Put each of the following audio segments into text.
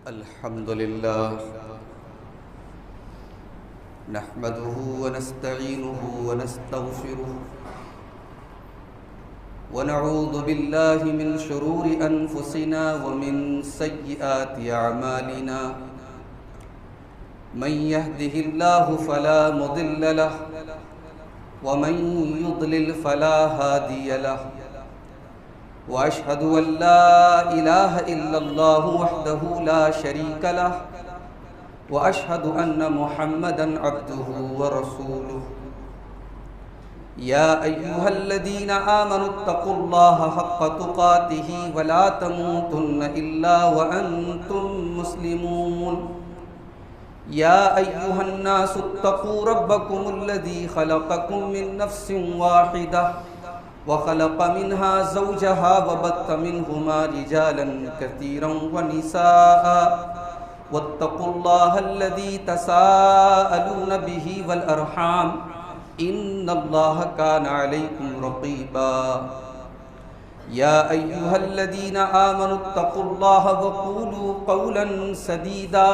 अल्हम्दुलिल्लाह नहमदुहु व नस्तईनुहु व नस्तगफिरुहु व नऊज़ु बिल्लाहि मिन शुरूरि अनफुसिना व मिन सय्यिआति अअमालिना मन यहदिहिल्लाहु फला मुदिल्ल लहु व मन युद्लिल फला हादिय लहु व अशहदु अन ला इलाहा इल्लल्लाहु वहदहु ला शरीका लहु व अशहदु अन्न मुहम्मदन अब्दुहु व रसूलुहु या अय्युहल्लज़ीना आमनुत्तक़ुल्लाहा हक़्क़ तुक़ातिही व ला तमूतुन्न इल्ला व अंतुम मुस्लिमून या अय्युहन्नासुत्तक़ू रब्बकुमुल्लज़ी ख़लक़कुम मिन नफ्सिन वाहिदा व ख़लक़ मिन्हा ज़ौजहा व बत्त मिन्हुमा रिजालन कसीरन व निसाअ वत्तक़ुल्लाहल्लज़ी तसाअलून बिही वल अरहाम इन्नल्लाहा काना अलैकुम रक़ीबा या अय्युहल्लज़ीना आमनुत्तक़ुल्लाहा व क़ूलू क़ौलन सदीदा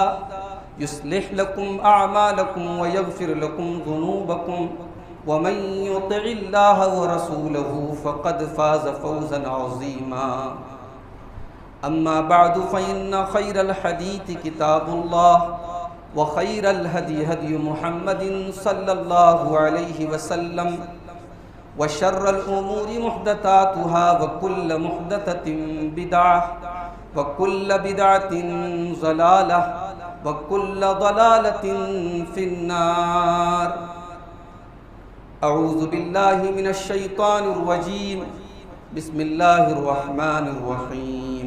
युस्लिह लकुम अअमालकुम व यग़फिर लकुम ज़ुनूबकुम व मन युतिइल्लाह व रसूलहु फ़क़द फ़ाज़ फ़ौज़न अज़ीमा अम्मा बअदु फ़इन्न ख़ैरल हदीथि किताबुल्लाह व ख़ैरल हदी हदी मुहम्मदिन सल्लल्लाहु अलैहि वसल्लम व शर्रल उमूरि मुहदसातुहा व कुल्ल मुहदसतिन बिदअह व कुल्ल बिदअतिन ज़लालह व कुल्ल ज़लालतिन फिन्नार अऊज़ु बिल्लाहि मिनश शैतानिर रजीम बिस्मिल्लाहिर रहमानिर रहीम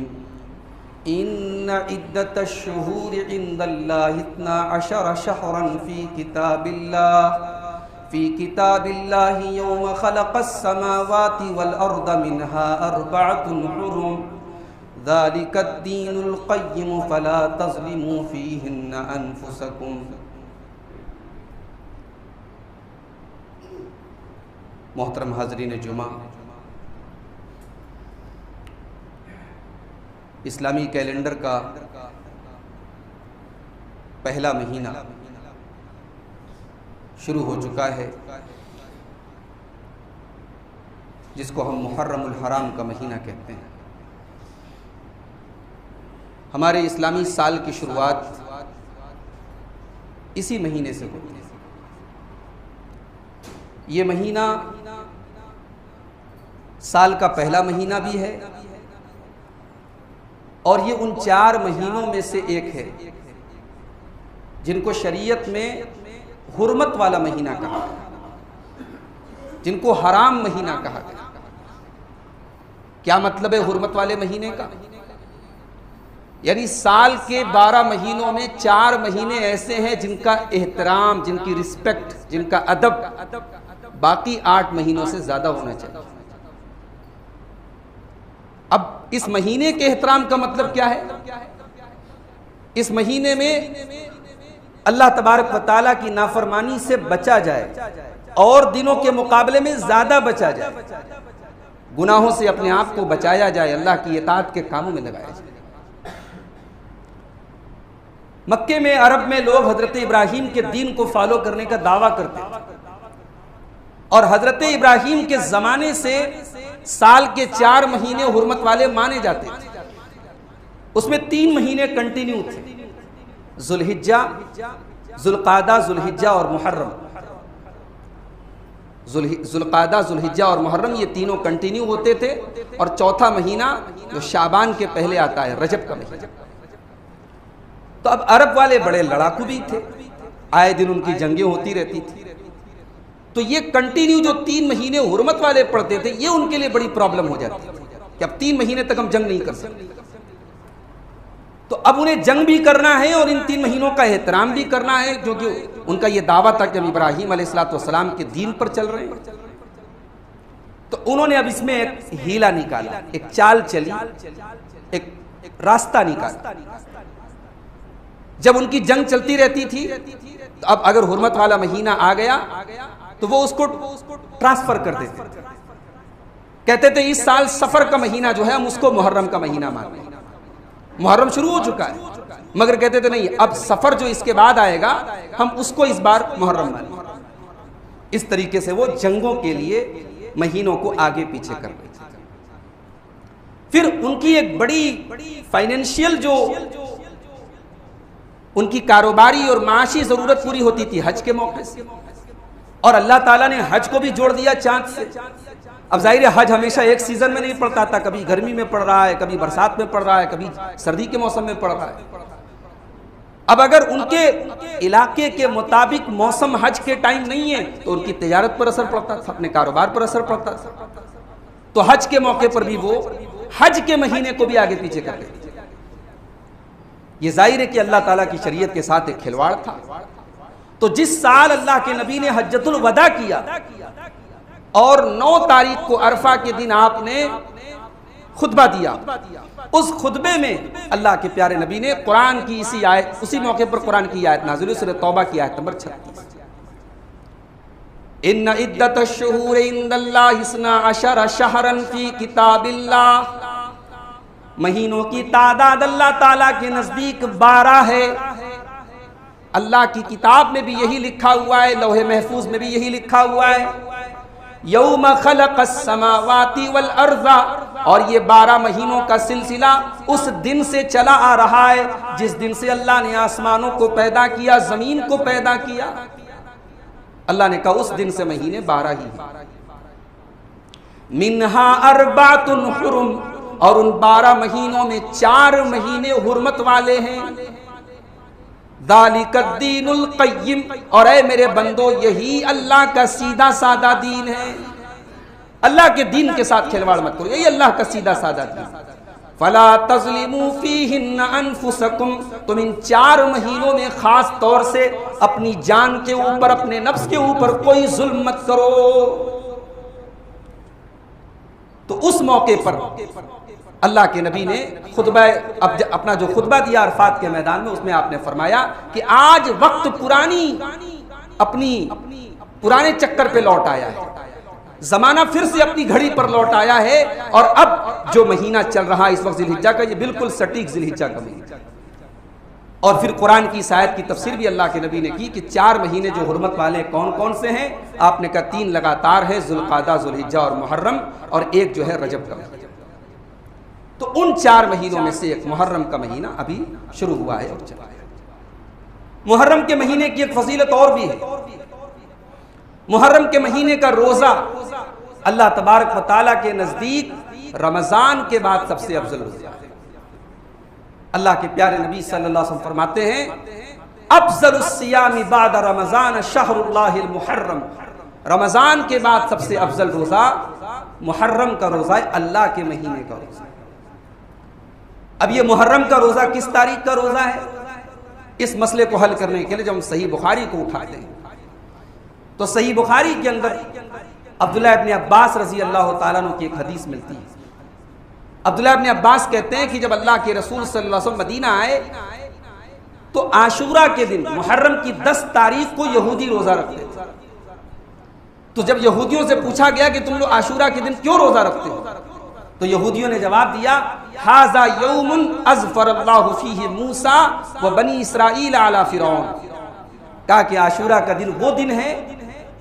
इन्न इद्दतश शुहूरि इंदल्लाहि इत्ना अशरा शहरन फ़ी किताबिल्लाहि यौम ख़लक़स समावाति वल अर्द मिन्हा अर्बअतुन हुरुम ज़ालिकद्दीनुल क़य्यिम फ़ला तज़लिमू फ़ीहिन्ना अनफुसकुम। मोहतरम हाज़रीन जुमा, इस्लामी कैलेंडर का पहला महीना शुरू हो चुका है, जिसको हम मुहर्रमुल हराम का महीना कहते हैं। हमारे इस्लामी साल की शुरुआत इसी महीने से होती है। ये महीना साल का पहला महीना भी है और ये उन 4 महीनों में से एक है जिनको शरीयत में हुर्मत वाला महीना कहा गया, जिनको हराम महीना कहा गया। क्या मतलब है हुर्मत वाले महीने का? यानी साल के 12 महीनों में 4 महीने ऐसे हैं जिनका एहतराम, जिनकी रिस्पेक्ट, जिनका अदब बाकी 8 महीनों से ज्यादा होना चाहिए। अब इस महीने के एहतराम का मतलब क्या है? इस महीने में अल्लाह तबारक व तआला की नाफरमानी से बचा जाए और दिनों के मुकाबले में ज्यादा बचा जाए, गुनाहों से अपने आप को बचाया जाए, अल्लाह की इताअत के कामों में लगाया जाए। मक्के में, अरब में लोग हजरत इब्राहीम के दीन को फॉलो करने का दावा करते थे और हजरत इब्राहीम के जमाने से साल के 4 महीने हुर्मत वाले माने जाते थे। उसमें 3 महीने कंटिन्यू थे, जुल्हिज्जा, जुल्क़ादा, जुल्हिज्जा और मुहर्रम। जुल्क़ादा, जुल्हिज्जा और मुहर्रम ये तीनों कंटिन्यू होते थे और चौथा महीना जो शाबान के पहले आता है, रजब का महीना। तो अब अरब वाले बड़े लड़ाकू भी थे, आए दिन उनकी जंगें होती रहती थी, तो ये कंटिन्यू जो 3 महीने हुर्मत वाले पढ़ते थे, ये उनके लिए बड़ी प्रॉब्लम हो जाती थी कि अब 3 महीने तक हम जंग नहीं कर सकते। तो अब उन्हें जंग भी करना है और इन 3 महीनों का एहतराम भी करना है, क्योंकि उनका ये दावा था कि हम इब्राहीम अलैहिस्सलाम के दीन पर चल रहे हैं। तो उन्होंने अब इसमें एक हीला निकाला, एक चाल चली, एक रास्ता निकाला। जब उनकी जंग चलती रहती थी, तो अब अगर हुर्मत वाला महीना आ गया तो वो उसको ट्रांसफर कर देते, कहते थे इस साल सफर का महीना जो है हम उसको मुहर्रम का महीना मानते हैं। मुहर्रम शुरू हो चुका है, मगर कहते थे नहीं, अब सफर जो इसके बाद आएगा हम उसको इस बार मुहर्रम मानेंगे। इस तरीके से वो जंगों के लिए महीनों को आगे पीछे कर रहे थे। फिर उनकी एक बड़ी फाइनेंशियल जो उनकी कारोबारी और माशी जरूरत पूरी होती थी हज के मौके से, और अल्लाह ताला ने हज को भी जोड़ दिया चांद से। अब जाहिर है हज हमेशा एक सीजन में नहीं पड़ता था, कभी गर्मी में पड़ रहा है, कभी बरसात में पड़ रहा है, कभी सर्दी के मौसम में पड़ रहा है। अब अगर उनके इलाके के मुताबिक मौसम हज के टाइम नहीं है तो उनकी तिजारत पर असर पड़ता था, अपने कारोबार पर असर पड़ता था। तो हज के मौके पर भी वो हज के महीने को भी आगे पीछे करते थे। ये जाहिर है कि अल्लाह ताला की शरीयत के साथ एक खिलवाड़ था। तो जिस साल अल्लाह के नबी ने हज्जतुल वदा किया और 9 तारीख को अरफा के दिन आपने खुतबा दिया, उस खुतबे में अल्लाह के प्यारे नबी ने कुरान की इसी आयत, उसी मौके पर कुरान की आयत नाज़िल हुई, सूरह तौबा की आयत नंबर 36, इन्ना इद्दतश्शुहूरि इंदल्लाहि इस्ना अशरा शहरन फी किताबिल्लाह, महीनों की तादाद अल्लाह ताला के नजदीक 12 है। अल्लाह की किताब में भी यही लिखा हुआ है, लौहे महफूज में भी यही लिखा हुआ है, यौम खलक़स समावाति वल अर्ज़ा, और ये 12 महीनों का सिलसिला उस दिन से चला आ रहा है जिस दिन से अल्लाह ने आसमानों को पैदा किया, जमीन को पैदा किया। अल्लाह ने कहा उस दिन से महीने 12 ही हैं। मिन्हा अर्बातुन हुरुम, और उन 12 महीनों में 4 महीने हुर्मत वाले हैं। दालिकद्दीनुल क़य्यिम, और ऐ मेरे बंदो यही अल्लाह का सीधा सादा दीन है। अल्लाह के दीन के साथ खिलवाड़ मत करो, यही अल्लाह का सीधा सादा दीन। फला तज़लिमू फीहिन्ना अनफुसकुम, तुम इन 4 महीनों में खास तौर से अपनी जान के ऊपर, अपने नफ्स के ऊपर कोई जुल्म मत करो। तो उस मौके पर अल्लाह के नबी ने खुतबा, अपना जो खुतबा दिया अरफात के मैदान में, उसमें आपने फरमाया कि आज वक्त अपनी पुराने चक्कर पे लौट आया है, जमाना फिर से अपनी घड़ी पर लौट आया है। और अब जो महीना चल रहा है इस वक्त जिलहिज्जा का, ये बिल्कुल सटीक जिलहिज्जा का महीना। और फिर कुरान की इस आयत की तफसीर भी अल्लाह के नबी ने की कि 4 महीने जो हुर्मत वाले कौन कौन से हैं। आपने कहा 3 लगातार है, जुल्क़ादा, जुलहिज्जा और मुहर्रम, और एक जो है रजब का महीना। तो उन 4 महीनों में से एक मुहर्रम का महीना अभी शुरू हुआ है और चला है। मुहर्रम के महीने की एक फजीलत और भी है। मुहर्रम के महीने का रोजा अल्लाह तबारक व तआला के नजदीक रमजान के बाद सबसे अफजल रोजा है। अल्लाह के प्यारे नबी सल्लल्लाहु अलैहि वसल्लम फरमाते हैं, अफजलुस सियामी बाद रमजान शहरुल्लाहिल मुहर्रम, रमजान के बाद सबसे अफजल रोजा मुहर्रम का रोजा है, अल्लाह के महीने का रोजा। अब ये मुहर्रम का रोजा किस तारीख का रोजा है, इस मसले को हल करने के लिए जब हम सही बुखारी को उठाते हैं तो सही बुखारी के अंदर अब्दुल्लाह इब्न अब्बास रजी अल्लाह ताला अन्हु की एक हदीस मिलती है। अब्दुल्लाह इब्न अब्बास कहते हैं कि जब अल्लाह के रसूल सल्लल्लाहु अलैहि वसल्लम मदीना आए तो आशूरा के दिन मुहर्रम की 10 तारीख को यहूदी रोजा रखते थे। तो जब यहूदियों से पूछा गया कि तुम लोग आशूरा के दिन क्यों रोजा रखते हो, तो यहूदियों ने जवाब दिया, हाजा यौमुन अज़फ़रल्लाहु फीहि मूसा व बनी इसराईल अला फिरौन, कहा कि आशूरा का दिन वो दिन है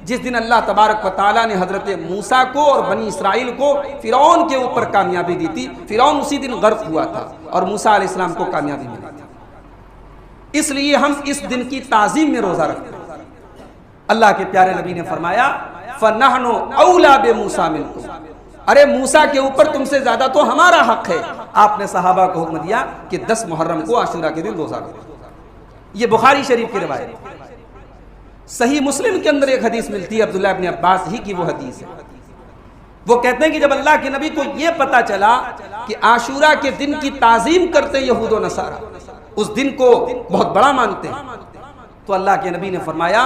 जिस दिन अल्लाह तबारक व तआला ने हजरत मूसा को और बनी इसराइल को फिरौन के ऊपर कामयाबी दी थी। फिरौन उसी दिन गर्क हुआ था और मूसा अलैहिस्सलाम को कामयाबी मिली थी। इसलिए हम इस दिन की ताज़ीम में रोजा रखते हैं। अल्लाह के प्यारे नबी ने फरमाया, फनहनु औला बे मूसा मिनकुम, अरे मूसा के ऊपर तुमसे ज्यादा तो हमारा हक है। आपने सहाबा को हुक्म दिया कि 10 मुहर्रम को आशूरा के दिन रोजा रखो। ये बुखारी शरीफ की रिवायत। सही मुस्लिम के अंदर एक हदीस मिलती है, अब्दुल्लाह इब्न अब्बास ही की वो हदीस है। वो कहते हैं कि जब अल्लाह के नबी को ये पता चला कि आशूरा के दिन की ताजीम करते यहूद व नसारा, उस दिन को बहुत बड़ा मानते हैं, तो अल्लाह के नबी ने फरमाया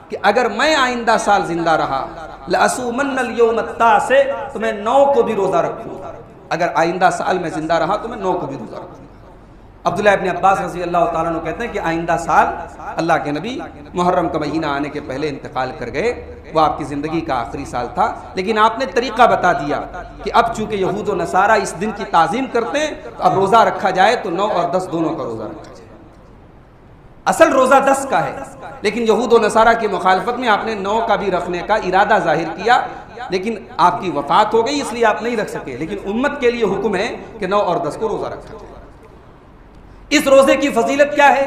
कि अगर मैं आइंदा साल जिंदा रहा लअसूमन्नल यौम अत्तासे, तो मैं 9 को भी रोजा रखूंगा। अगर आइंदा साल में जिंदा रहा तो मैं 9 को भी रोजा रखूंगा। अब्दुल्लाह इब्न अब्बास रज़ी अल्लाह ताला अन्हु कहते हैं कि आइंदा साल अल्लाह के नबी मुहर्रम का महीना आने के पहले इंतकाल कर गए। वो आपकी ज़िंदगी का आखिरी साल था, लेकिन आपने तरीक़ा बता दिया कि अब चूँकि यहूद व नसारा इस दिन की ताज़ीम करते हैं तो अब रोज़ा रखा जाए तो 9 और 10 दोनों का रोज़ा रखा जाए। असल रोज़ा 10 का है, लेकिन यहूद व नसारा की मुखालफत में आपने 9 का भी रखने का इरादा जाहिर किया, लेकिन आपकी वफात हो गई इसलिए आप नहीं रख सके। लेकिन उम्मत के लिए हुक्म है कि 9 और 10 को रोज़ा रखा जाए। इस रोज़े की फजीलत क्या है?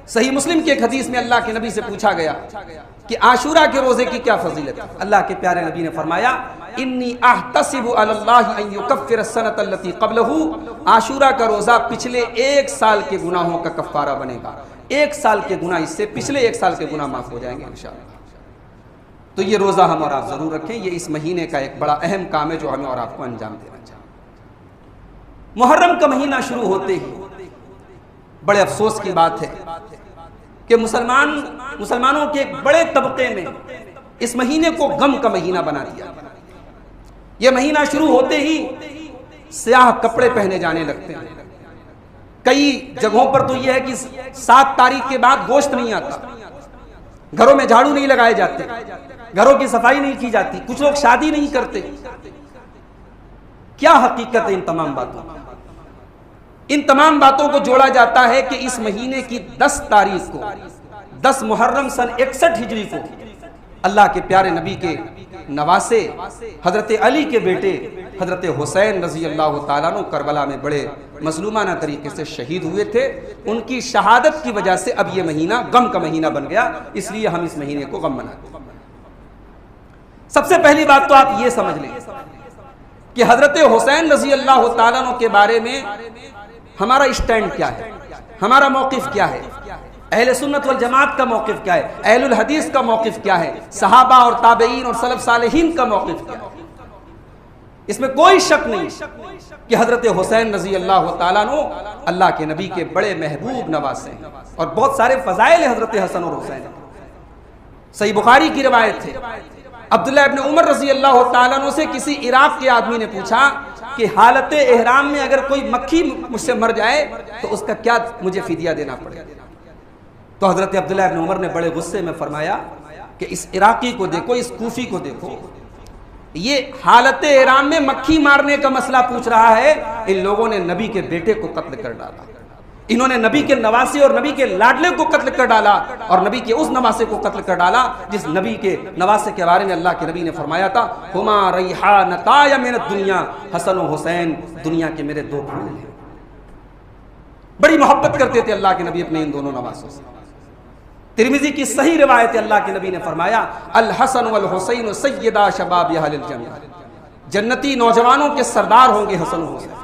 सही मुस्लिम के एक हदीस में अल्लाह के नबी से पूछा गया कि आशूरा के रोज़े की क्या फजीलत है। अल्लाह के प्यारे नबी ने फरमाया, इन्नी अहतसिबु अलल्लाहि अन युकफ्फिर सनत अल्लती क़ब्लहू, आशूरा का रोज़ा पिछले 1 साल के गुनाहों का कफ़ारा बनेगा। 1 साल के गुनाह, इससे पिछले 1 साल के गुनाह माफ़ हो जाएंगे इंशाअल्लाह। तो ये रोज़ा हम और आप ज़रूर रखें। ये इस महीने का एक बड़ा अहम काम है जो हमें और आपको अंजाम देना चाहिए। मुहर्रम का महीना शुरू होते ही बड़े अफसोस की बात है कि मुसलमानों के एक बड़े तबके में इस महीने को गम का महीना बना दिया। यह महीना शुरू होते ही स्याह कपड़े पहने जाने लगते हैं। कई जगहों पर तो यह है कि 7 तारीख के बाद गोश्त नहीं आता, घरों में झाड़ू नहीं लगाए जाते, घरों की सफाई नहीं की जाती, कुछ लोग शादी नहीं करते। क्या हकीकत है इन तमाम बातों? इन तमाम बातों को जोड़ा जाता है कि इस महीने की 10 तारीख को, 10 मुहर्रम सन 61 हिजरी को अल्लाह के प्यारे नबी के नवासे हजरत अली के बेटे हजरत हुसैन रजी अल्लाह ताला अन्हु करबला में बड़े मजलूमाना तरीके से शहीद हुए थे। उनकी शहादत की वजह से अब यह महीना गम का महीना बन गया, इसलिए हम इस महीने को गम मनाते हैं। सबसे पहली बात तो आप ये समझ लें कि हजरत हुसैन रजी अल्लाह ताला अन्हु के बारे में हमारा स्टैंड क्या है, हमारा मौकिफ क्या है, अहले सुन्नत वल जमात का मौकिफ क्या है, अहलुल हदीस का मौकिफ क्या है, सहाबा और ताबईन और सलफ सालेहीन का मौकिफ क्या है। इसमें कोई शक नहीं कि हजरत हुसैन रजी अल्लाह ताला अन्हु अल्लाह के नबी के बड़े महबूब नवासे हैं और बहुत सारे फजाइल हजरत हसन और हुसैन। सही बुखारी की रिवायत है, अब्दुल्लाह इब्न उमर रजी अल्लाह ताला अन्हु से किसी इराक के आदमी ने पूछा कि हालत एहराम में अगर कोई मक्खी मुझसे मर जाए तो उसका क्या मुझे फिदिया देना पड़ेगा? तो हजरत अब्दुल्लाह इब्न उमर ने बड़े गुस्से में फरमाया कि इस इराकी को देखो, इस कूफी को देखो, ये हालत एहराम में मक्खी मारने का मसला पूछ रहा है। इन लोगों ने नबी के बेटे को कत्ल कर डाला, इन्होंने नबी के नवासे और नबी के लाडले को कत्ल कर डाला और नबी के उस नवासे को कत्ल कर डाला जिस नबी के नवासे के बारे में अल्लाह के नबी ने फरमाया था, हुमा रैहानताय मिन दुनिया, हसन और हुसैन दुनिया के मेरे 2 फूल हैं। बड़ी मोहब्बत करते थे अल्लाह के नबी अपने इन दोनों नवासों से। तिरमिजी की सही रिवायत अल्लाह के नबी ने फरमाया, अल हसन वल हुसैन सय्यदा शबाब अहलिल जन्नह, जन्नती नौजवानों के सरदार होंगे हसन और हुसैन।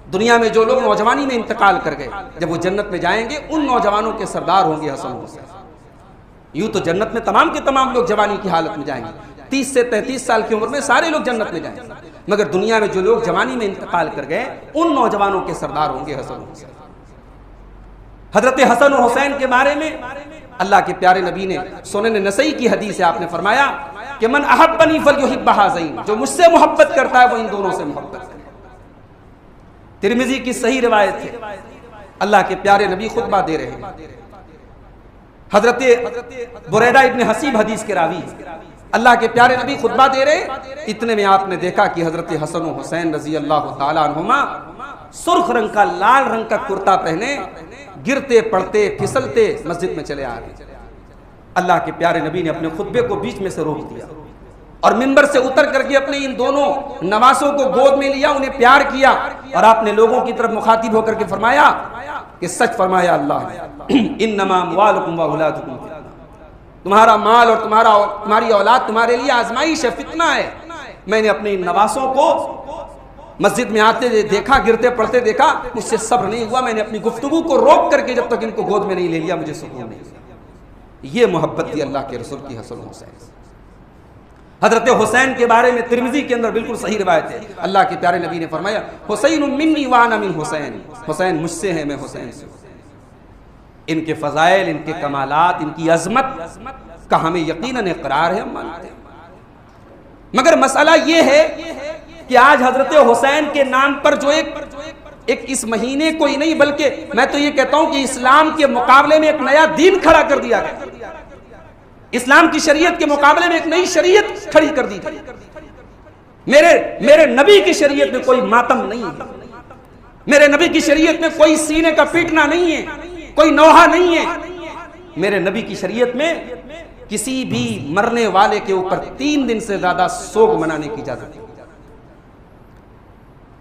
दुनिया में जो लोग नौजवानी में इंतकाल कर गए, जब वो जन्नत में जाएंगे उन नौजवानों के सरदार होंगे हसन और हुसैन। यूं तो जन्नत में तमाम के तमाम लोग जवानी की हालत में जाएंगे, 30 से 33 साल की उम्र में सारे लोग जन्नत में जाएंगे, मगर दुनिया में जो लोग जवानी में इंतकाल कर गए उन नौजवानों के सरदार होंगे हसन और हुसैन। हजरत हसन और हुसैन के बारे में अल्लाह के प्यारे नबी ने सुनन नसई की हदीस है, आपने फरमाया कि मन अहब्बनी फलयुहिब्ब हाज़ैन, जो मुझसे मोहब्बत करता है वो इन दोनों से मोहब्बत करे। तिरमिजी की सही रिवायत है, अल्लाह के प्यारे नबी खुतबा दे रहे हैं, हजरत बुरैदा इब्न हसीब हदीस के रावी, अल्लाह के प्यारे नबी खुतबा दे रहे। इतने में आपने देखा कि हजरत हसन और हुसैन रजी अल्लाह ताला अन्हुमा सुर्ख रंग का, लाल रंग का कुर्ता पहने गिरते पड़ते फिसलते मस्जिद में चले आ रहे। अल्लाह के प्यारे नबी ने अपने खुतबे को बीच में से रोक दिया और मिंबर से उतर करके अपने इन दोनों नवासों को गोद में लिया, उन्हें प्यार किया और आपने लोगों की तरफ मुखातिब होकर के फरमाया कि सच फरमाया अल्लाह, इन्नमा अम्वालुकुम व औलादुकुम, तुम्हारा माल और तुम्हारी औलाद तुम्हारे लिए आजमाइश है, फितना है। मैंने अपने इन नवासों को मस्जिद में आते देखा, गिरते पड़ते देखा, मुझसे सब्र नहीं हुआ, मैंने अपनी गुफ्तगू को रोक करके जब तक इनको गोद में नहीं ले लिया मुझे सुकून नहीं। ये मोहब्बत थी अल्लाह के रसूल की हसन हुसैन। हजरत हुसैन के बारे में तिरमिजी के अंदर बिल्कुल सही रिवायत है, अल्लाह के प्यारे नबी ने फरमाया, हुसैन मिन्नी व अना मिन हुसैन, हुसैन मुझसे है मैं हुसैन से। इनके फजाइल, इनके कमालात, इनकी अजमत का हमें यकीनन इकरार है, हम मानते हैं। मगर मसला ये है कि आज हजरत हुसैन के नाम पर जो एक इस महीने को ही नहीं बल्कि मैं तो ये कहता हूं कि इस्लाम के मुकाबले में एक नया दीन खड़ा कर दिया गया। इस्लाम की शरीयत के मुकाबले में एक नई शरीयत खड़ी कर दी गई। मेरे नबी की शरीयत में कोई मातम नहीं है, मेरे नबी की शरीयत में कोई सीने का पीटना नहीं है, कोई नौहा नहीं है। मेरे नबी की शरीयत में किसी भी मरने वाले के ऊपर 3 दिन से ज्यादा सोग मनाने की इजाजत नहीं।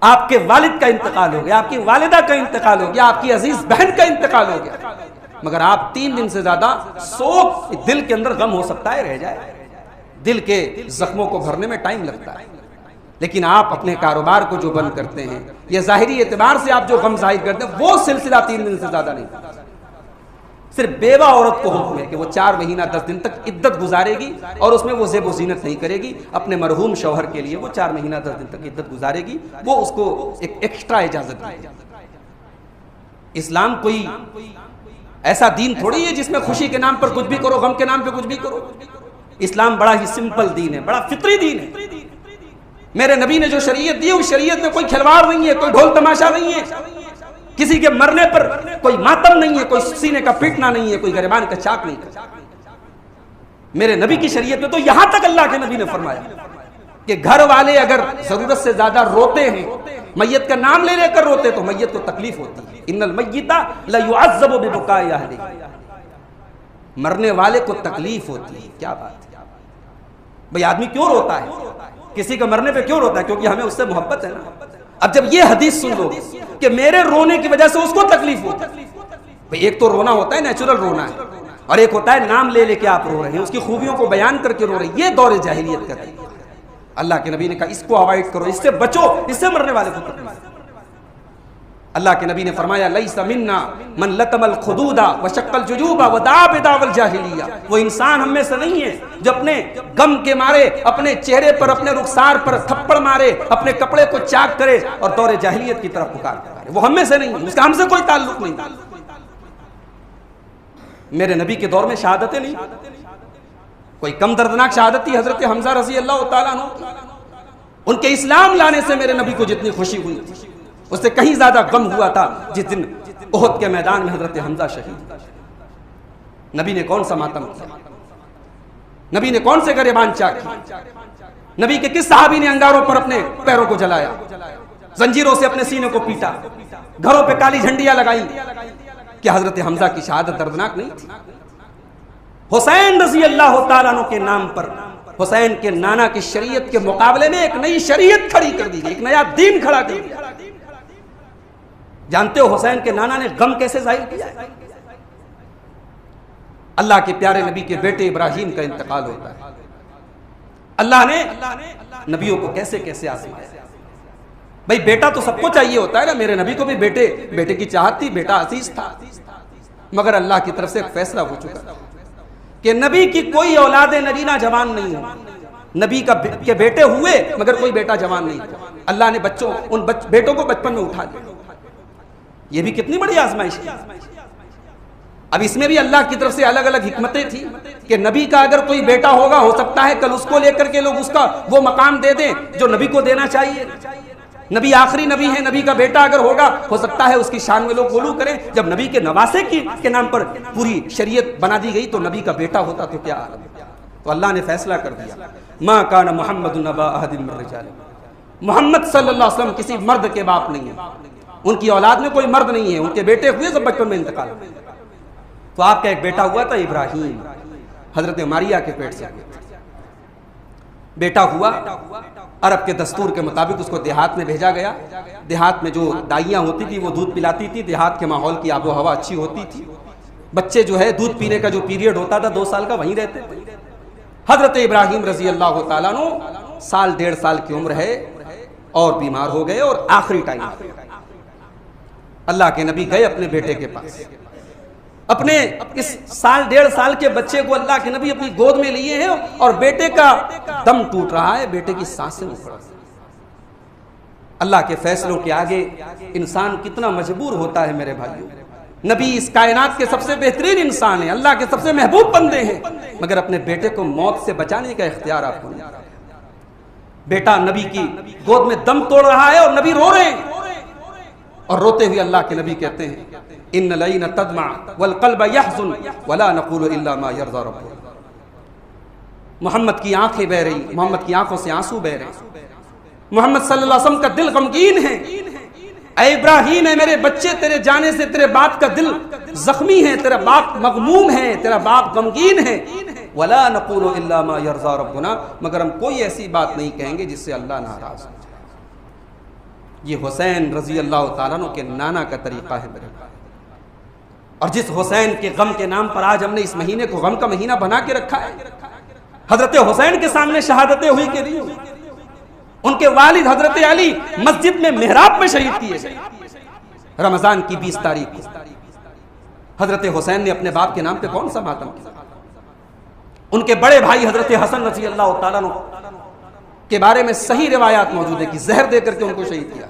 आपके वालिद का इंतकाल हो गया, आपकी वालिदा का इंतकाल हो गया, आपकी अजीज बहन का इंतकाल हो गया, मगर आप 3 दिन से ज्यादा सोग, दिल के अंदर गम हो सकता है रह जाए, दिल के जख्मों को भरने में टाइम लगता है, लेकिन आप अपने कारोबार को जो बंद करते हैं या जाहिरी एतबार से आप जो गम जाहिर करते हैं वो सिलसिला 3 दिन से ज्यादा नहीं। सिर्फ बेवा औरत को हुक्म है कि वो 4 महीना 10 दिन तक इद्दत गुजारेगी और उसमें वो ज़ेब व ज़ीनत नहीं करेगी। अपने मरहूम शौहर के लिए वो 4 महीना 10 दिन तक इद्दत गुजारेगी, वो उसको एक एक्स्ट्रा इजाजत दी। इस्लाम कोई ऐसा दीन थोड़ी है जिसमें खुशी के नाम पर कुछ भी करो, गम के नाम पे कुछ भी करो। इस्लाम बड़ा ही सिंपल दीन है, बड़ा फित्री दीन है। मेरे नबी ने जो शरीयत दी है उस शरीयत में कोई खिलवाड़ नहीं है, कोई ढोल तमाशा नहीं है, किसी के मरने पर कोई मातम नहीं है, कोई सीने का पीटना नहीं है, कोई गरिबान का चाक नहीं है। मेरे नबी की शरीयत में तो यहां तक अल्लाह के नबी ने फरमाया कि घर वाले अगर जरूरत से ज्यादा रोते हैं, मैयत का नाम ले लेकर रोते तो मैयत को तकलीफ होती है। इन्नल मय्यिता लयुअज़्ज़बु बिबुकाइ अहलिही, मरने वाले को तकलीफ होती है। क्या बात है भाई, आदमी क्यों रोता है? किसी के मरने पे क्यों रोता है? क्योंकि हमें उससे मोहब्बत है ना। अब जब ये हदीस सुन लो कि मेरे रोने की वजह से उसको तकलीफ होती है, भाई एक तो रोना होता है नेचुरल रोना है, और एक होता है नाम ले लेके आप रो रहे हैं, उसकी खूबियों को बयान करके रो रहे हैं। ये दौर जाहिलियत का तरीका। अल्लाह के नबी ने कहा इसको अवॉइड करो, इससे बचो, इससे मरने वाले को तकलीफ। अल्लाह के नबी ने फरमाया लैसा मिन्ना मन लतमल खुदूदा व शक्कल जुजूबा व दा बिदावल जाहिलिया, वो इंसान हम में से नहीं है जो अपने गम के मारे अपने चेहरे पर, अपने रुखसार पर थप्पड़ मारे, अपने कपड़े को चाक करे और दौरे जाहिलियत की तरफ पुकारे। वो हम में से नहीं है, उसका हमसे कोई ताल्लुक नहीं। मेरे नबी के दौर में शहादतें नहीं, कोई कम दर्दनाक शहादत थी हजरत हमजा रज़ी अल्लाह तआला अन्हु। उनके इस्लाम लाने से मेरे नबी को जितनी खुशी हुई थी उससे कहीं ज्यादा गम हुआ था जिस दिन उहद के मैदान में हजरत हमजा शहीद। नबी ने कौन सा मातम किया? नबी ने कौन से गरेबान चाक किए? नबी के किस सहाबी ने अंगारों पर अपने पैरों को जलाया, जंजीरों से अपने सीने को पीटा, घरों पे काली झंडियां लगाई? क्या हजरत हमजा की शहादत दर्दनाक नहीं थी? हुसैन रज़ी अल्लाह तआला अन्हु के नाम पर हुसैन के नाना की शरीयत के मुकाबले में एक नई शरीयत खड़ी कर दी गई, एक नया दीन खड़ा कर दिया। जानते हो हुसैन के नाना ने गम कैसे जाहिर किया? अल्लाह के प्यारे नबी के बेटे इब्राहिम का इंतकाल होता है। अल्लाह ने नबियों को कैसे कैसे आज़माया। भाई बेटा तो सबको चाहिए होता है ना, मेरे नबी को भी बेटे की चाहत थी, बेटा अजीज था, मगर अल्लाह की तरफ से एक फैसला हो चुका था कि नबी की कोई औलाद नरीना जवान नहीं हो। नबी के बेटे हुए मगर कोई बेटा जवान नहीं था। अल्लाह ने उन बेटों को बचपन में उठा दिया। ये भी कितनी बड़ी आजमाइश है। अब इसमें भी अल्लाह की तरफ से अलग अलग हिकमतें थी कि नबी का अगर कोई बेटा होगा, हो सकता है कल उसको लेकर के लोग उसका वो मकाम दे दें जो नबी को देना चाहिए। नबी आखिरी नबी है, नबी का बेटा अगर होगा हो सकता है उसकी शान में लोग गुलू करें। जब नबी के नवासे के नाम पर पूरी शरीयत बना दी गई तो नबी का बेटा होता तो क्या आलम। तो अल्लाह ने फैसला कर दिया मा कान मुहम्मदुन अबा अहदिन मिन रिजालिकुम, मोहम्मद सल्लल्लाहु अलैहि वसल्लम किसी मर्द के बाप नहीं है, उनकी औलाद में कोई मर्द नहीं है, उनके बेटे हुए सब बचपन में इंतकाल। तो आपका एक बेटा हुआ था इब्राहिम, हजरत मारिया के पेट से बेटा हुआ। अरब के दस्तूर के मुताबिक उसको देहात में भेजा गया। देहात में जो दाइयाँ होती थी वो दूध पिलाती थी, देहात के माहौल की आबो हवा अच्छी होती थी। बच्चे जो है दूध पीने का जो पीरियड होता था 2 साल का वहीं रहते थे। हजरत इब्राहिम रजी अल्लाह तआला अन्हु साल 1.5 साल की उम्र है और बीमार हो गए और आखिरी टाइम अल्लाह के नबी गए अपने बेटे के पास। अपने इस साल 1.5 साल के बच्चे को अल्लाह के नबी अपनी गोद में लिए हैं और बेटे का दम टूट रहा है, बेटे की सांसें उखड़ रही। अल्लाह के फैसलों के आगे इंसान कितना मजबूर होता है मेरे भाइयों। नबी इस कायनात के सबसे बेहतरीन इंसान है, अल्लाह के सबसे महबूब बंदे हैं, मगर अपने बेटे को मौत से बचाने का इख्तियार आपको नहीं। बेटा नबी की गोद में दम तोड़ रहा है और नबी रो रहे हैं, और रोते हुए अल्लाह के नबी कहते हैं इन्न लईना तदमा वल क़ल्ब यहज़ुन वला नक़ूलु इल्ला मा यरज़ा रब्बुना। मोहम्मद की आंखें बह रही, मोहम्मद की आंखों से आंसू बह रहे, मोहम्मद सल्लल्लाहु अलैहि वसल्लम का दिल गमगीन है। ऐ इब्राहिम, है मेरे बच्चे, तेरे जाने से तेरे बाप का दिल जख्मी है, तेरा बाप मगमूम है, तेरा बाप गमगीन है। वला नक़ूलु इल्ला मा यरज़ा रब्बुना, मगर हम कोई ऐसी बात नहीं कहेंगे जिससे अल्लाह नाराज हो जाए। ये हुसैन रजी अल्लाह ताला अन्हु के नाना का तरीका है मेरे भाई। और जिस हुसैन के गम के नाम पर आज हमने इस महीने को गम का महीना बना के रखा है, हजरत हुसैन के सामने शहादतें हुई कि नहीं हुई? उनके वालिद हजरत अली मस्जिद में मेहराब में शहीद किए गए रमजान की 20 तारीख को। हजरत हुसैन ने अपने बाप के नाम पे कौन सा मातम किया? उनके बड़े भाई हजरत हसन रज़ी अल्लाह ताला अन्हु के बारे में सही रिवायात मौजूद है कि जहर दे करके उनको शहीद किया।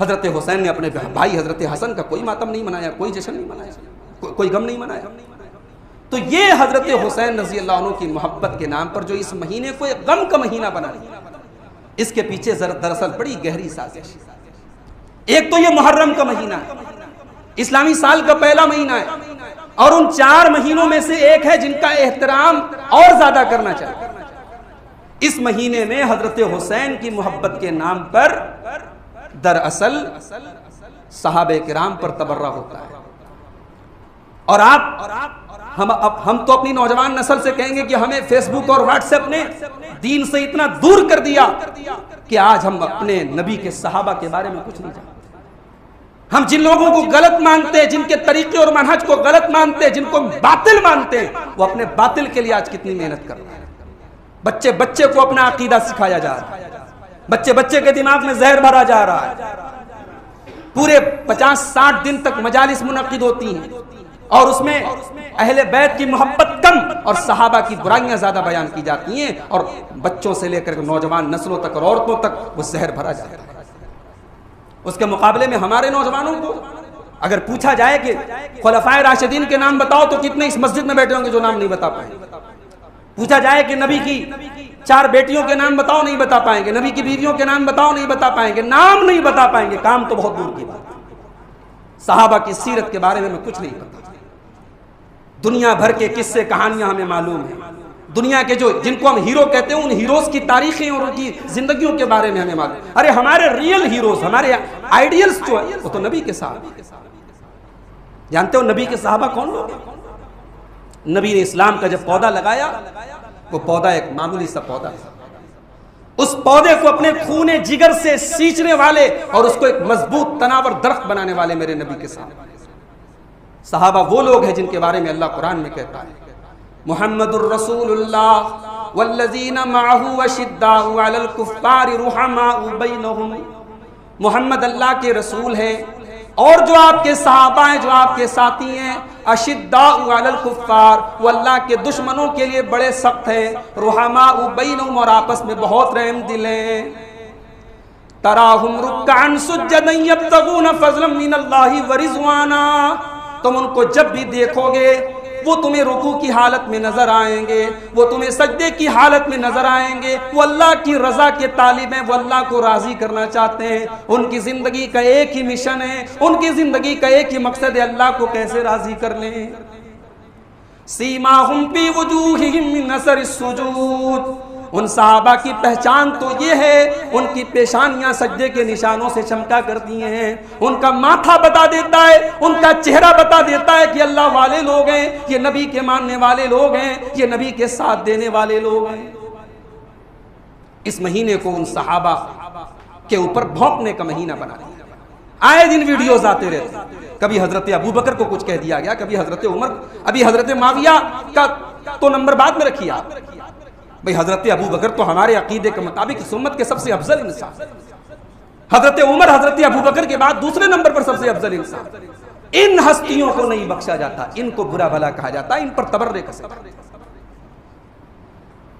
हजरत हुसैन ने अपने भाई हजरत हसन का कोई मातम नहीं मनाया, कोई जश्न नहीं मनाया, कोई गम नहीं मनाया। तो ये हजरत हुसैन रज़ी अल्लाह अन्हु की मोहब्बत के नाम पर जो इस महीने को एक गम का महीना बना दिया, इसके पीछे दरअसल बड़ी गहरी साजिश। एक तो ये मुहर्रम का महीना है, इस्लामी साल का पहला महीना है, और उन 4 महीनों में से एक है जिनका एहतराम और ज्यादा करना चाहिए। इस महीने में हजरत हुसैन की मोहब्बत के नाम पर दरअसल सहाबे किराम पर तबर्रा होता है। और हम तो अपनी नौजवान नस्ल से कहेंगे कि हमें फेसबुक और व्हाट्सएप ने दीन से इतना दूर कर दिया कि आज हम अपने नबी के सहाबा के बारे में कुछ नहीं जानते। हम जिन लोगों को गलत मानते हैं, जिनके तरीके और मनहज को गलत मानते हैं, जिनको बातिल मानते हैं, वो अपने बातिल के लिए आज कितनी मेहनत कर रहे हैं। बच्चे बच्चे को अपना अकीदा सिखाया जा रहा है, बच्चे बच्चे के दिमाग में जहर भरा जा रहा है। पूरे 50-60 दिन तक मजालिस मुनक्किद होती हैं और उसमें अहले बैत की मोहब्बत कम और सहाबा की बुराइयां ज्यादा बयान की जाती हैं, और बच्चों से लेकर नौजवान नस्लों तक और औरतों तक वो जहर भरा जाता है। उसके मुकाबले में हमारे नौजवानों को अगर पूछा जाए कि खुलफाए राशिदीन के नाम बताओ, तो कितने इस मस्जिद में बैठे होंगे जो नाम नहीं बता पाएंगे। पूछा जाए कि नबी की 4 बेटियों के नाम बताओ, नहीं बता पाएंगे। नबी की बीवियों के नाम बताओ, नहीं बता पाएंगे। नाम नहीं बता पाएंगे, काम तो बहुत दूर की बात है। सहाबा की सीरत के बारे में हमें कुछ नहीं पता। दुनिया भर के किस्से कहानियां हमें मालूम है। दुनिया के जो जिनको हम हीरो कहते हैं, उन हीरोज की तारीखें और उनकी जिंदगियों के बारे में हमें मालूम। अरे हमारे रियल हीरोज, हमारे आइडियल्स जो है वो तो नबी के साहबा। जानते हो नबी के साहबा कौन लोग? नबी ने इस्लाम का जब पौधा लगाया, वो पौधा एक मामूली सा पौधा था। उस पौधे को अपने खूने जिगर से सींचने वाले और उसको एक मजबूत तनावर दरख्त बनाने वाले मेरे नबी के साहबा। सहाबा वो लोग हैं जिनके बारे में अल्लाह कुरान में कहता है, मुहम्मदुर रसूलुल्लाह वल्लज़ीना मअहू अशिद्दाउ अलल कुफ्फारि रुहमाउ बैनहुम। मोहम्मद अल्लाह के रसूल हैं और जो आपके सहाबा हैं, जो आपके साथी हैं, अशिद्दाउ अलल कुफ्फार, वो अल्लाह के दुश्मनों के लिए बड़े सख्त हैं। रुहमाउ बैनहुम, और आपस में बहुत रहम दिल हैं। तराहुम रुक्कान सुज्जदन यब्तगून फज़लन मिनल्लाहि व रिज़वाना। तुम उनको जब भी देखोगे वो तुम्हें रुकू की हालत में नजर आएंगे, वो तुम्हें सजदे की हालत में नजर आएंगे। वो अल्लाह की रजा के तालिब हैं, वो अल्लाह को राजी करना चाहते हैं। उनकी जिंदगी का एक ही मिशन है, उनकी जिंदगी का एक ही मकसद है, अल्लाह को कैसे राजी कर लें। सीमाहुम फी वजूहिहिम मिन असरिस सुजूद। उन सहाबा की पहचान तो ये है, उनकी पेशानियां सज्जे के निशानों से चमका करती हैं। उनका माथा बता देता है, उनका चेहरा बता देता है कि अल्लाह वाले लोग हैं, ये नबी के मानने वाले लोग हैं, ये नबी के साथ देने वाले लोग हैं। इस महीने को उन सहाबा के ऊपर भौंकने का महीना बना दिया। आए दिन वीडियोस आते रहते, कभी हजरत अबू बकर को कुछ कह दिया गया, कभी हजरत उमर, अभी हजरत माविया का तो नंबर बाद में रखिए आप। भाई हजरत अबू बकर तो हमारे अकीदे के मुताबिक सुन्नत के सबसे अफजल इंसान। हजरत उमर हजरत अबू बकर के बाद दूसरे नंबर पर सबसे अफजल इंसान। इन हस्तियों को नहीं बख्शा जाता, इनको बुरा भला कहा जाता, इन पर तबर्रे कसे।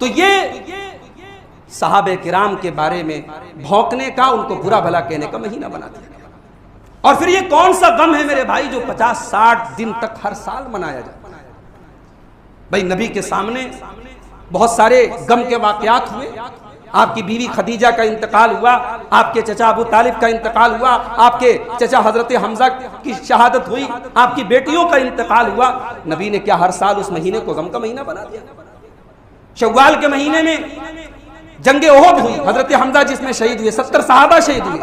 तो ये सहाबे किराम के बारे में भौंकने का, उनको बुरा भला कहने का महीना बना दिया। और फिर ये कौन सा गम है मेरे भाई जो 50-60 दिन तक हर साल मनाया जाता है? भाई नबी के सामने बहुत सारे गम के वाकयात हुए। आपकी बीवी खदीजा का इंतकाल हुआ, आपके चचा अबू तालिब का इंतकाल हुआ, आपके चचा हजरत हमजा की शहादत हुई, आपकी बेटियों का इंतकाल हुआ। नबी ने क्या हर साल उस महीने को गम का महीना बना दिया? शव्वाल के महीने में जंगे ओहद हुई, हजरत हमजा जिसमें शहीद हुए, 70 सहाबा शहीद हुए।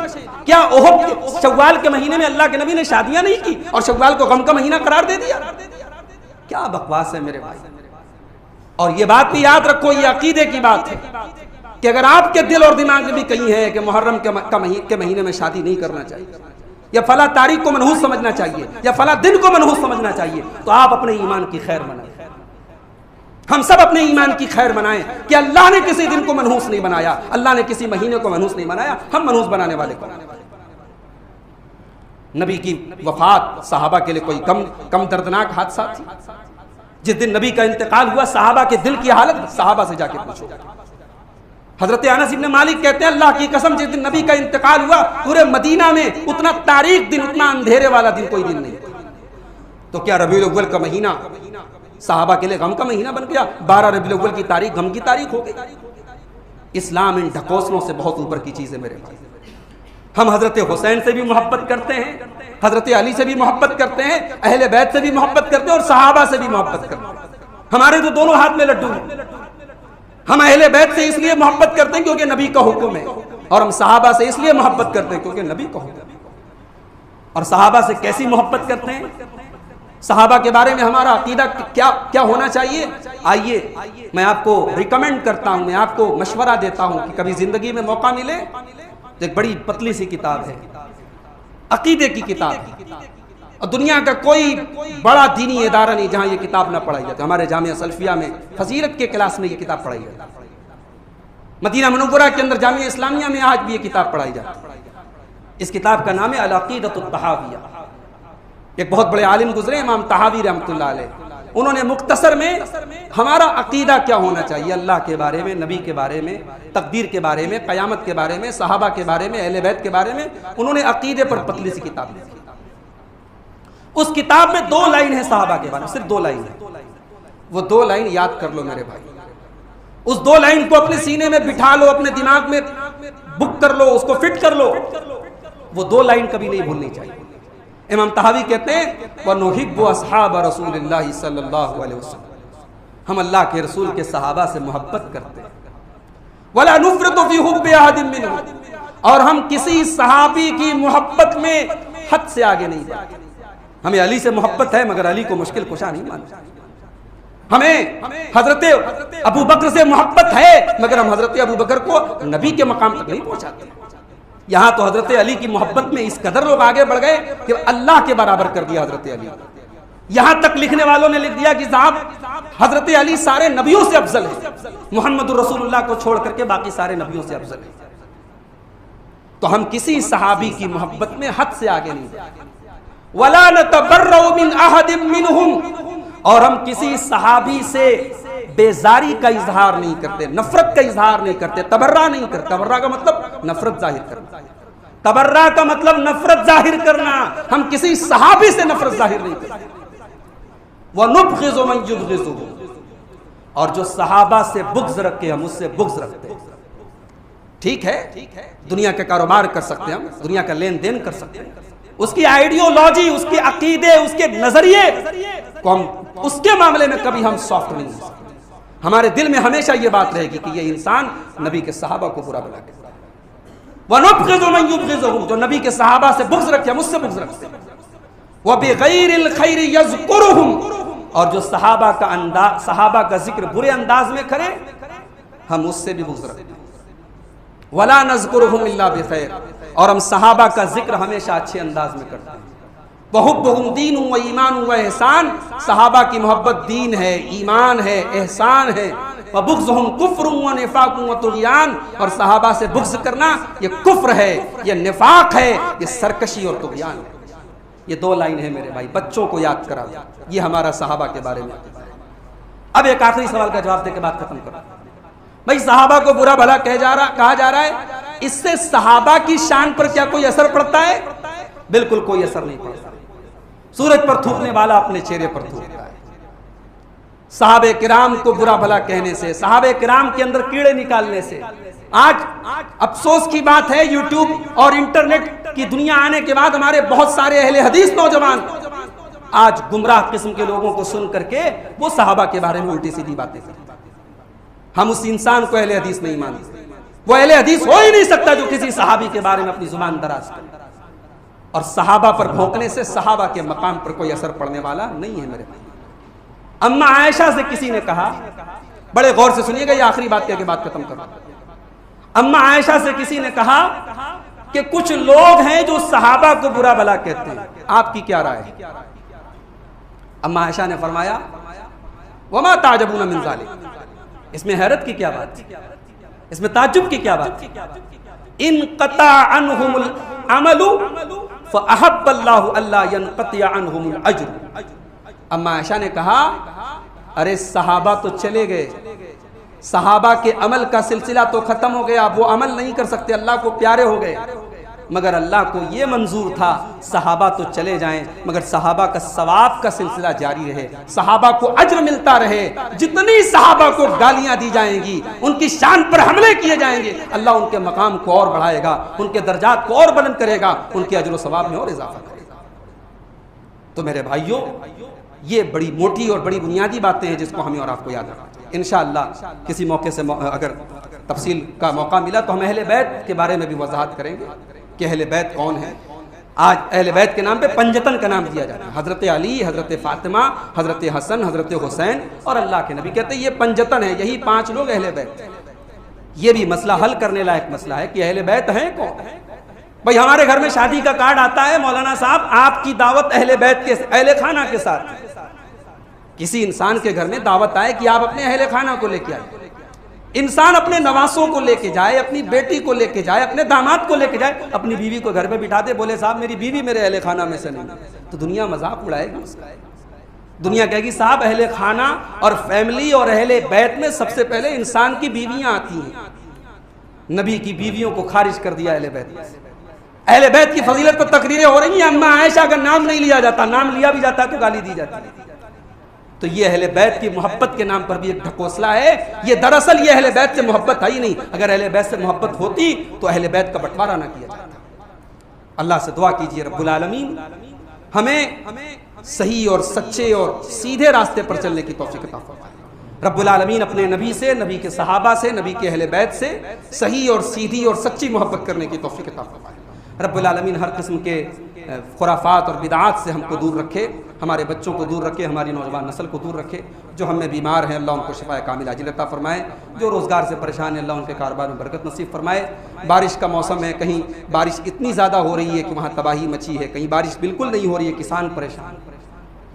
क्या ओहद शव्वाल के महीने में अल्लाह के नबी ने शादियां नहीं की और शव्वाल को गम का महीना करार दे दिया? क्या बकवास है मेरे भाई। और ये बात भी याद रखो, ये अकीदे की बात है कि अगर आपके दिल और दिमाग में भी कहीं है कि मुहर्रम के महीने में शादी नहीं करना चाहिए, या फला तारीख को मनहूस समझना चाहिए, या फला दिन को मनहूस समझना चाहिए, तो आप अपने ईमान की खैर मनाएं। हम सब अपने ईमान की खैर मनाएं कि अल्लाह ने किसी दिन को मनहूस नहीं बनाया, अल्लाह ने किसी महीने को मनहूस नहीं बनाया, हम मनहूस बनाने वाले कौन? नबी की वफात सहाबा के लिए कोई कम दर्दनाक हादसा थी। जिस दिन नबी का इंतकाल हुआ, सहाबा के दिल की हालत सहाबा से जाके पूछो। हजरत अनस इब्न मालिक कहते हैं, अल्लाह की कसम जिस दिन नबी का इंतकाल हुआ, पूरे मदीना में उतना तारीख दिन, उतना अंधेरे वाला दिन कोई दिन नहीं। तो क्या रबीउल अव्वल का महीना सहाबा के लिए गम का महीना बन गया? 12 रबीउल अव्वल की तारीख गम की तारीख हो गई। इस्लाम इन ढकोसलों से बहुत ऊपर की चीज है मेरे भाई। हम हजरत हुसैन से भी मोहब्बत करते हैं, हजरत अली से भी मोहब्बत करते हैं, अहले बैत से भी मोहब्बत करते हैं और सहाबा से भी मोहब्बत करते हैं। हमारे तो दोनों हाथ में लड्डू हैं। हम अहले बैत से इसलिए मोहब्बत करते हैं क्योंकि नबी का हुक्म है, और हम सहाबा से इसलिए मोहब्बत करते हैं क्योंकि नबी का हुक्म है। और सहाबा से कैसी मोहब्बत करते हैं? सहाबा के बारे में हमारा अकीदा क्या क्या होना चाहिए? आइए मैं आपको रिकमेंड करता हूं, मैं आपको मशवरा देता हूं कि कभी जिंदगी में मौका मिले तो एक बड़ी पतली सी किताब है, अकीदे की किताब है, और दुनिया का कोई बड़ा दीनी इदारा नहीं जहां ये किताब ना पढ़ाई जाती। हमारे जामिया सल्फिया में फजीलत के क्लास में ये किताब पढ़ाई जाती है। मदीना मुनव्वरा के अंदर जामिया इस्लामिया में आज भी ये किताब पढ़ाई जाती है। इस किताब का नाम है अल-अक़ीदतुत तहाविया। एक बहुत बड़े आलिम गुजरे, इमाम तहावी रहमतुल्लाह अलैह, उन्होंने मुख्तसर में हमारा अकीदा क्या होना चाहिए अल्लाह के बारे में, नबी के बारे में, तकदीर के बारे में, क़यामत के बारे में, सहाबा के बारे में, अहले बैत के बारे में, उन्होंने अकीदे पर पतली सी किताब लिखी। उस किताब में 2 लाइन है सहाबा के बारे में, सिर्फ 2 लाइन है। वो 2 लाइन याद कर लो मेरे भाई। उस 2 लाइन को अपने सीने में बिठा लो, अपने दिमाग में बुक कर लो, उसको फिट कर लो। वो 2 लाइन कभी नहीं भूलनी चाहिए। इमाम तहावी कहते हैं, वनुहिब्बु अस्हाब रसूलिल्लाहि सल्लल्लाहु अलैहि वसल्लम, हम अल्लाह के रसूल के सहाबा से मोहब्बत करते हैं। वला नुफ़रितु फी हुब्बि अहदिन मिनहुम, और हम किसी सहाबी की मोहब्बत में हद से आगे नहीं बढ़ते। हमें अली से मोहब्बत है मगर अली को मुश्किल कुशा नहीं मानते। हमें हजरत अबू बकर से मोहब्बत है मगर हम हजरत अबू बकर को नबी के मकाम तक नहीं पहुंचाते। यहां तो हजरत अली की मोहब्बत में इस कदर लोग आगे बढ़ गए कि अल्लाह के बराबर कर दिया हजरत अली। यहां तक लिखने वालों ने लिख दिया कि साहब हजरत अली सारे नबियों से अफजल है, मुहम्मदुर रसूलुल्लाह को छोड़ करके बाकी सारे नबियों से अफजल है। तो हम किसी सहाबी की मोहब्बत में हद से आगे नहीं बढ़ते। वला नतबर्रउ मिन अहदिम मिनहुम, और हम किसी सहाबी से बेजारी का इजहार नहीं करते, नफरत का इजहार नहीं करते, तबर्रा नहीं करते। तबर्रा का मतलब नफरत जाहिर करना, तबर्रा का मतलब नफरत जाहिर करना। हम किसी सहाबी से नफरत जाहिर नहीं करते। वनुबग़िज़ु मन युबग़िज़ुहु, और जो सहाबा से बुग़्ज़ रखे हम उससे बुग़्ज़ रखते हैं। ठीक है, दुनिया का कारोबार कर सकते हैं, हम दुनिया का लेन देन कर सकते हैं, उसकी आइडियोलॉजी, उसके अकीदे, उसके नजरिए को हम उसके मामले में कभी हम सॉफ्ट नहीं हो सकते। हमारे दिल में हमेशा ये बात रहेगी कि ये इंसान नबी के सहाबा को बुरा भला कहता है। वनुबग़िज़ु मन युबग़िज़ुहुम, जो नबी के सहाबा से बुग़्ज़ रखे हम उससे बुग़्ज़ रखते हैं। वबिग़ैरिल ख़ैरि यज़कुरुहुम, और जो सहाबा का जिक्र बुरे अंदाज में करे हम उससे भी बुग़्ज़ रखते हैं। वला नज़कुरुहुम इल्ला बिख़ैर, और हम सहाबा का जिक्र हमेशा अच्छे अंदाज में करते हैं। वहुब्बुहुम दीन व ईमान व एहसान, सहाबा की मोहब्बत दीन है, ईमान है, एहसान है। वबुग़्ज़ुहुम कुफ़्र व निफ़ाक़ व तुग़यान, और सहाबा से बुग़्ज़ करना ये कुफ्र है, ये निफ़ाक़ है, ये सरकशी और तुग़यान है। ये 2 लाइन है मेरे भाई, बच्चों को याद करा। ये हमारा सहाबा के बारे में। अब एक आखिरी सवाल का जवाब देकर बात खत्म करो। भाई सहाबा को बुरा भला कहा जा रहा है, इससे सहाबा की शान पर क्या कोई असर पड़ता है? बिल्कुल कोई असर नहीं पड़ता। सूरज पर थूकने वाला अपने चेहरे पर थूकता है। सहाबे किराम को बुरा भला कहने से, सहाबे किराम के अंदर कीड़े निकालने से, आज अफसोस की बात है यूट्यूब और इंटरनेट की दुनिया आने के बाद हमारे बहुत सारे अहले हदीस नौजवान आज गुमराह किस्म के लोगों को सुन करके वो सहाबा के बारे में उल्टी सीधी बातें करते हैं। हम उस इंसान को अहले हदीस नहीं मानते। वो अहले हदीस हो ही नहीं सकता जो किसी सहाबी के बारे में अपनी जुबान दराज करे। और सहाबा पर भौंकने से सहाबा के मकाम पर कोई असर पड़ने वाला नहीं है मेरे भाई। अम्मा आयशा से किसी ने कहा, बड़े गौर से सुनिएगा, ये आखिरी बात कह के बात खत्म करो। अम्मा आयशा से किसी ने कहा कि कुछ लोग हैं जो सहाबा को बुरा भला कहते हैं, आपकी क्या राय है? अम्मा आयशा ने फरमाया, वमा ताजबून मिन ज़ालिक, इसमें हैरत की क्या बात, इसमें ताज्जुब की क्या बात? इन क़ता अन्हुमुल अमलु फ़अहब्बल्लाहु अल्ला यनक़तिया अन्हुमुल अज्र। अम्मा आयशा ने कहा, अरे सहाबा तो चले गए, सहाबा के अमल का सिलसिला तो खत्म हो गया, वो अमल नहीं कर सकते, अल्लाह को प्यारे हो गए, मगर अल्लाह को ये मंजूर था सहाबा तो चले जाएं मगर सहाबा का सवाब का सिलसिला जारी रहे, सहाबा को अज्र मिलता रहे। जितनी सहाबा को गालियां दी जाएंगी, उनकी शान पर हमले किए जाएंगे, अल्लाह उनके मकाम को और बढ़ाएगा, उनके दर्जात को और बुलंद करेगा, उनके अज्र सवाब में और इजाफा करेगा। तो मेरे भाइयों, ये बड़ी मोटी और बड़ी बुनियादी बातें हैं जिसको हमें और आपको याद रखना चाहिए। इंशाअल्लाह किसी मौके से अगर तफसील का मौका मिला तो हम अहले बैत के बारे में भी वजाहत करेंगे कि अहले बैत कौन है। आज अहले बैत के नाम पे पंजतन का नाम दिया जाता है, हज़रत अली, हज़रत फ़ातिमा, हज़रत हसन, हज़रत हुसैन और अल्लाह के नबी, कहते हैं ये पंजतन है, यही 5 लोग अहले बैत। ये भी मसला हल करने लायक मसला है कि अहले बैत हैं कौन। भाई हमारे घर में शादी का कार्ड आता है, मौलाना साहब आपकी दावत अहले बैत के अहले खाना के साथ। किसी इंसान के घर में दावत आए कि आप अपने अहले खाना को लेके आए, इंसान अपने नवासों को लेके जाए, अपनी बेटी को लेके जाए, अपने दामाद को लेके जाए, अपनी बीवी को घर पे बिठा दे, बोले साहब मेरी बीवी मेरे अहले खाना में से नहीं, तो दुनिया मजाक उड़ाएगी उसका। दुनिया कहेगी साहब अहले खाना और फैमिली और अहले बैत में सबसे पहले इंसान की बीवियां आती हैं। नबी की बीवियों को खारिज कर दिया अहले बैत में। अहले बैत की फजीलत पर तकरीरें हो रही हैं, अम्मा आयशा का नाम नहीं लिया जाता, नाम लिया भी जाता है तो गाली दी जाती है। तो ये अहले बैत की मोहब्बत के नाम पर भी एक ढकोसला है। ये दरअसल ये अहले बैत से मोहब्बत है ही नहीं। अगर अहले बैत से मोहब्बत होती तो अहले बैत का बंटवारा ना किया जाता। अल्लाह से दुआ कीजिए रब्बुल आलमीन हमें सही और सच्चे और सीधे रास्ते पर चलने की तौफीक अता फरमाए। रब्बुल आलमीन अपने नबी से, नबी के सहाबा से, नबी के अहले बैत से सही और सीधी और सच्ची मोहब्बत करने की तौफीक अता फरमाए। रब्बुल आलमीन हर किस्म के खुराफात और बिदात से हमको दूर रखे, हमारे बच्चों को दूर रखे, हमारी नौजवान नस्ल को दूर रखे। जो हमें बीमार हैं अल्लाह उनको शिफाए कामिल आजिल अता फरमाए। जो रोज़गार से परेशान है अल्लाह उनके कारोबार में बरकत नसीब फरमाए। बारिश का मौसम है, कहीं बारिश इतनी ज़्यादा हो रही है कि वहाँ तबाही मची है, कहीं बारिश बिल्कुल नहीं हो रही है, किसान परेशान।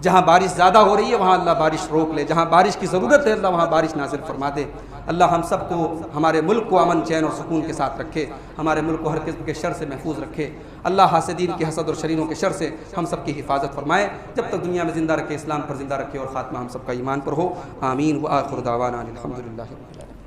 जहाँ बारिश ज़्यादा हो रही है वहाँ अल्लाह बारिश रोक ले, जहाँ बारिश की ज़रूरत है अल्लाह वहाँ बारिश नाज़िल फरमा दे। अल्लाह हम सबको, हमारे मुल्क को अमन चैन और सुकून के साथ रखे, हमारे मुल्क को हर किस्म के शर से महफूज रखे। अल्लाह हासिदीन के हसद और शरीरों के शर से हम सब की हिफाजत फरमाए, जब तक दुनिया में ज़िंदा रखे, इस्लाम पर ज़िंदा रखे और ख़ात्मा हम सबका ईमान पर हो। आमीन व आखिर दावाना अल्हम्दुलिल्लाहि रब्बिल आलमीन।